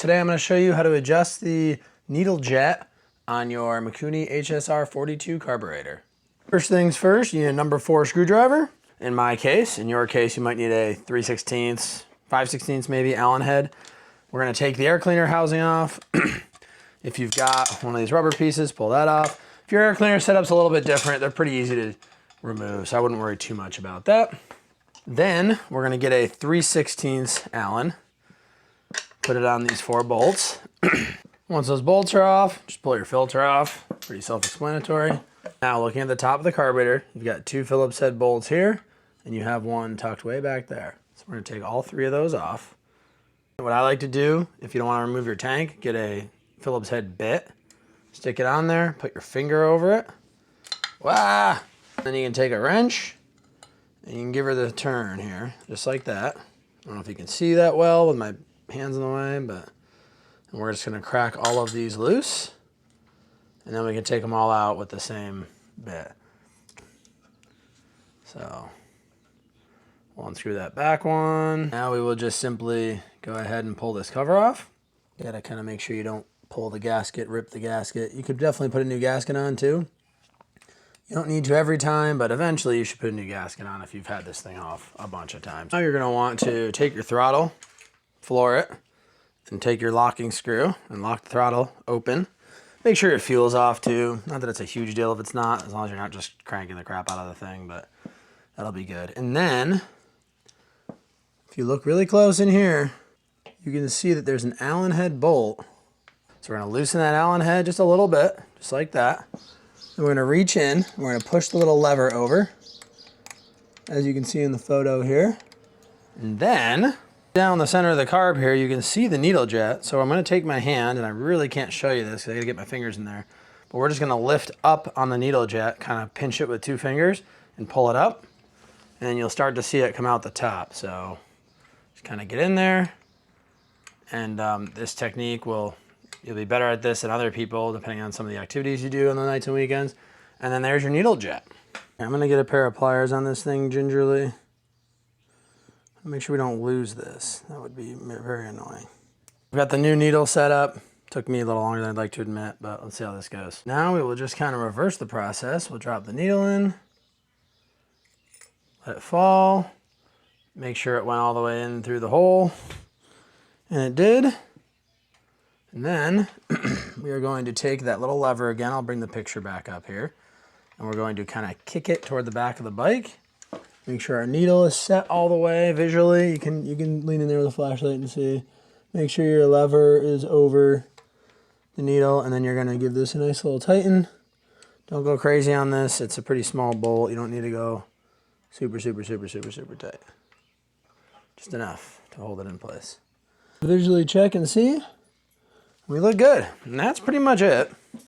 Today I'm going to show you how to adjust the needle jet on your Mikuni HSR42 carburetor. First things first, you need a number 4 screwdriver. In my case, in your case, you might need a 3/16, 5/16 maybe Allen head. We're going to take the air cleaner housing off. If you've got one of these rubber pieces, pull that off. If your air cleaner setup's a little bit different, they're pretty easy to remove, so I wouldn't worry too much about that. Then we're going to get a 3/16 Allen. Put it on these 4 bolts. Once those bolts are off, just pull your filter off. Pretty self-explanatory. Now looking at the top of the carburetor, you've got 2 Phillips head bolts here, and you have one tucked way back there. So we're gonna take all 3 of those off. What I like to do, if you don't wanna remove your tank, get a Phillips head bit, stick it on there, put your finger over it. Wah! Then you can take a wrench, and you can give her the turn here, just like that. I don't know if you can see that well with my hands in the way, but and we're just going to crack all of these loose, and then we can take them all out with the same bit. So we'll unscrew that back one. Now we will just simply go ahead and pull this cover off. You got to kind of make sure you don't pull the gasket, rip the gasket. You could definitely put a new gasket on too. You don't need to every time, but eventually you should put a new gasket on if you've had this thing off a bunch of times. Now you're going to want to take your throttle, floor it, and take your locking screw and lock the throttle open. Make sure your fuel's off too. Not that it's a huge deal if it's not, as long as you're not just cranking the crap out of the thing, but that'll be good. And then, if you look really close in here, you can see that there's an Allen head bolt. So we're gonna loosen that Allen head just a little bit, just like that. And we're gonna reach in, we're gonna push the little lever over, as you can see in the photo here. And then, down the center of the carb here, you can see the needle jet. So I'm going to take my hand, and I really can't show you this because I got to get my fingers in there. But we're just going to lift up on the needle jet, kind of pinch it with 2 fingers and pull it up. And you'll start to see it come out the top. So just kind of get in there. And this technique you'll be better at this than other people, depending on some of the activities you do on the nights and weekends. And then there's your needle jet. I'm going to get a pair of pliers on this thing gingerly. Make sure we don't lose this. That would be very annoying. We've got the new needle set up. Took me a little longer than I'd like to admit, but let's see how this goes. Now we will just kind of reverse the process. We'll drop the needle in, let it fall, make sure it went all the way in through the hole, and it did. And then we are going to take that little lever again. I'll bring the picture back up here, and we're going to kind of kick it toward the back of the bike. Make sure our needle is set all the way visually. You can lean in there with a flashlight and see. Make sure your lever is over the needle, and then you're going to give this a nice little tighten. Don't go crazy on this. It's a pretty small bolt. You don't need to go super tight. Just enough to hold it in place. Visually check and see. We look good. And that's pretty much it.